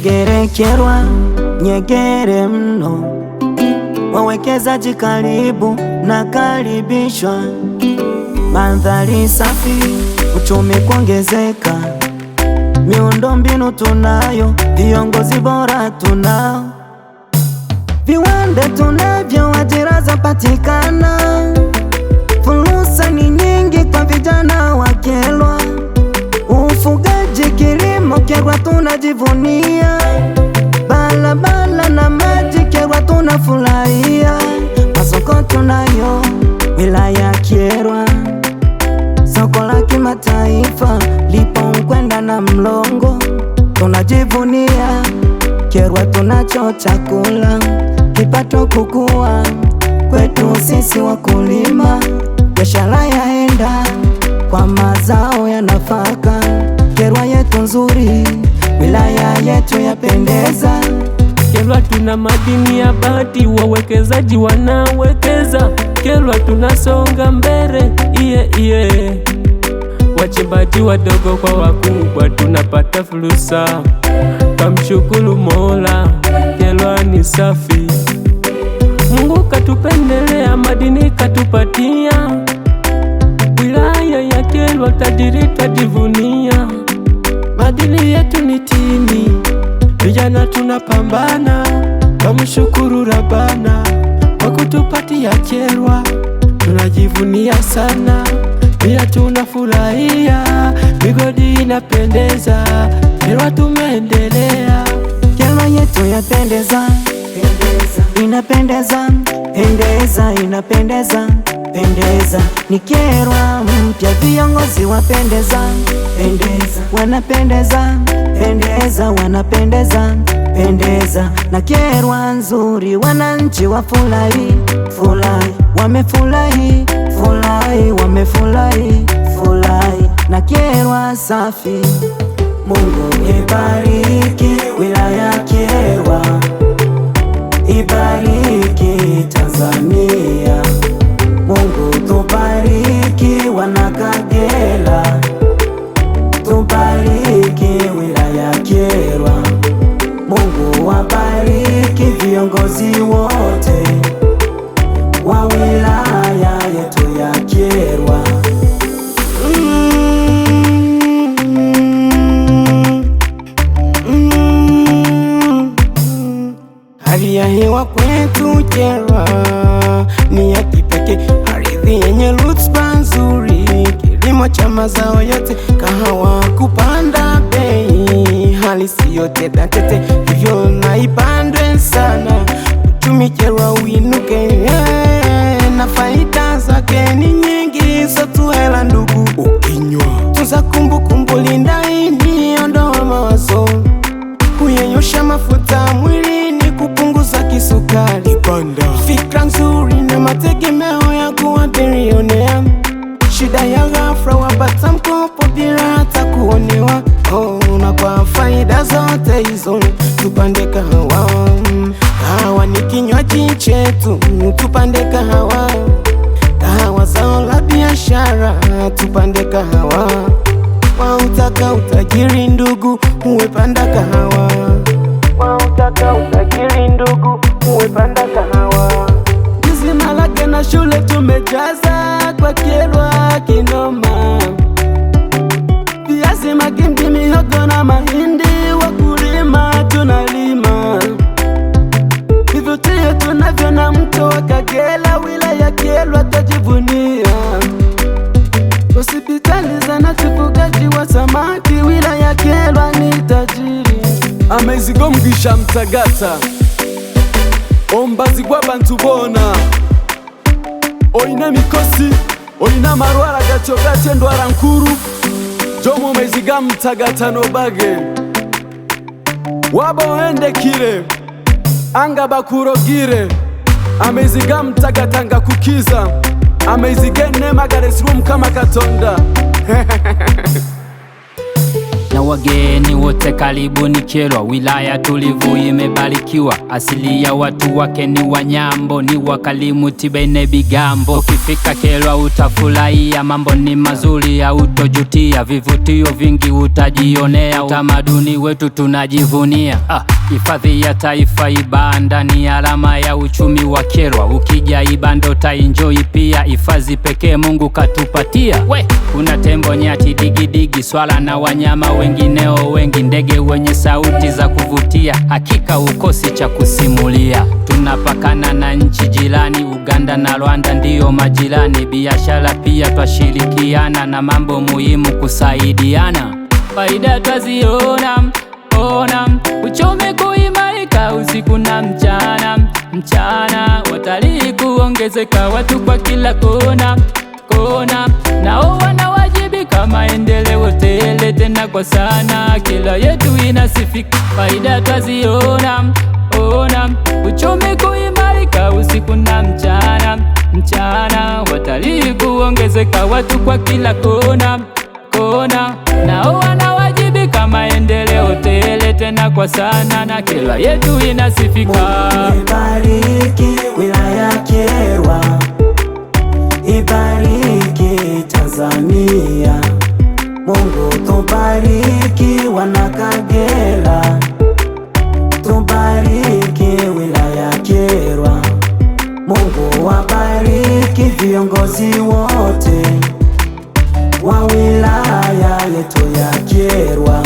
Nyegere Kyerwa, nyegere mno, wawekezaji karibu na karibishwa, mandhari safi, uchumi kuongezeka, miundombinu tunayo, viongozi bora tunao, viwanda tunavyo, ajira zapatikana, fursa ni nyingi kwa vijana wa Kyerwa, ufugaji, kilimo Kyerwa tunajivunia, barabara na maji Kyerwa tunafurahia, masoko tunayo wilaya Kyerwa, soko la kimataifa lipo Nkwenda na Mlongo, tunajivunia Kyerwa tunacho chakula, kipato kukua kwetu sisi wakulima, biashara yaenda kwa mazao ya nafaka, Kyerwa yetu nzuri, wilaya yetu yapendeza. Kyerwa tuna madini ya bahati, wawekezaji wanawekeza, Kyerwa tunasonga mbele, iye wachimbaji wadogo kwa wakubwa tunapata fursa, kamshukuru Mola, Kyerwa ni safi, Mungu katupendelea, madini katupatia, wilaya ya Kyerwa tajiri twajivunia, madini yetu ni tini, vijana tunapambana, kamshukuru Rabana kwa kutupatia Kyerwa, tunajivunia sana, pia tunafurahia, migodi inapendeza, Kyerwa tumeendelea, Kyerwa yetu yapendeza, inapendeza, pendeza, inapendeza, pendeza, ni Kyerwa mpya, viongozi wapendeza, wanapendeza, pendeza, wanapendeza, pendeza, na Kyerwa nzuri, wananchi wafurahi, wamefurahi, wamefurahi, na Kyerwa safi. Mungu ibariki wilaya Kyerwa, ibariki Tanzania, Mungu tubariki wanakagera, tubariki wilaya Kyerwa, Mungu wabariki viongozi wote wa wilaya yetu ya Kyerwa. Hali ya hewa kwetu Kyerwa ni ya kipekee, ardhi yenye rutuba nzuri, kilimo cha mazao yote, kahawa kupanda bei, hali siyo tete tete, hivyo na ipandwe sana, uchumi Kyerwa uinuke, na faida zake ni nyingi, so tuhela ndugu, ukinywa tunza kumbukumbu, linda ini, ondoa mawazo, kuyenyosha mafuta mwilini, kupunguza kisukari, fikra nzuri na mategemeo ya kuwa bilionea, shida ya ghafla wapata mkopo bila hata kuonewa, na kwa faida zote hizo tupande kahawa, kahawa ni kinywaji chetu, tupande kahawa, kahawa zao la biashara, tupande kahawa, wautaka utajiri ndugu, uwe panda kahawa, wautaka utajiri ndugu, uwe panda kahawa. Jizima lake na shule tumejaza kwa Kyerwa kinoma, viazi, magimbi, mihogo na mahindi, wakulima tunalima, vivutio tunavyo na mto wa Kagera, wilaya Kyerwa tajivunia, hospitali zahanati, ufugaji wa samaki, wilaya Kyerwa ni tajiri, amezigo mgisha mtagata ombazi gwa bantu bona, oina mikosi, oina marwara gachogate ndwara nkuru, jomo meziga mtagata nobage, wabo ende kire anga bakurogire, ameziga mtagata ngakukiza, amezigene magaresrum kama Katonda. na wageni wote karibuni Kyerwa. Wilaya tulivu imebarikiwa, asili ya watu wake ni Wanyambo, ni wakalimu tibene bigambo. Ukifika Kyerwa utafurahia, mambo ni mazuri hautojutia, vivutio vingi utajionea, utamaduni wetu tunajivunia. Hifadhi ya taifa Ibanda ni alama ya uchumi wa Kyerwa. Ukija Ibanda utaenjoy pia, hifadhi pekee Mungu katupatia. Kuna tembo, nyati, digidigi, swala na wanyama wengineo wengi, ndege wenye sauti za kuvutia, hakika ukosi cha kusimulia. Tunapakana na nchi jirani, Uganda na Rwanda ndiyo majirani, biashara pia twashirikiana, na mambo muhimu kusaidiana. Faida twaziona uchumi kuimarika usiku na mchana, watalii kuongezeka, watu kwa kila kona, nao wanawajibika, maendeleo tele tena kwa sana, kila yetu inasifika. Faida twaziona uchumi kuimarika usiku na mchana, watalii kuongezeka, watu kwa kila kona, nao wanawajibika, maendeleo tele tena kwa sana, na kila yetu inasifika. Mungu ibariki wilaya Kyerwa, ibariki Tanzania. Mungu tubariki wana Kagera, tubariki wilaya Kyerwa. Mungu wabariki viongozi wote wa wilaya yetu ya Kyerwa.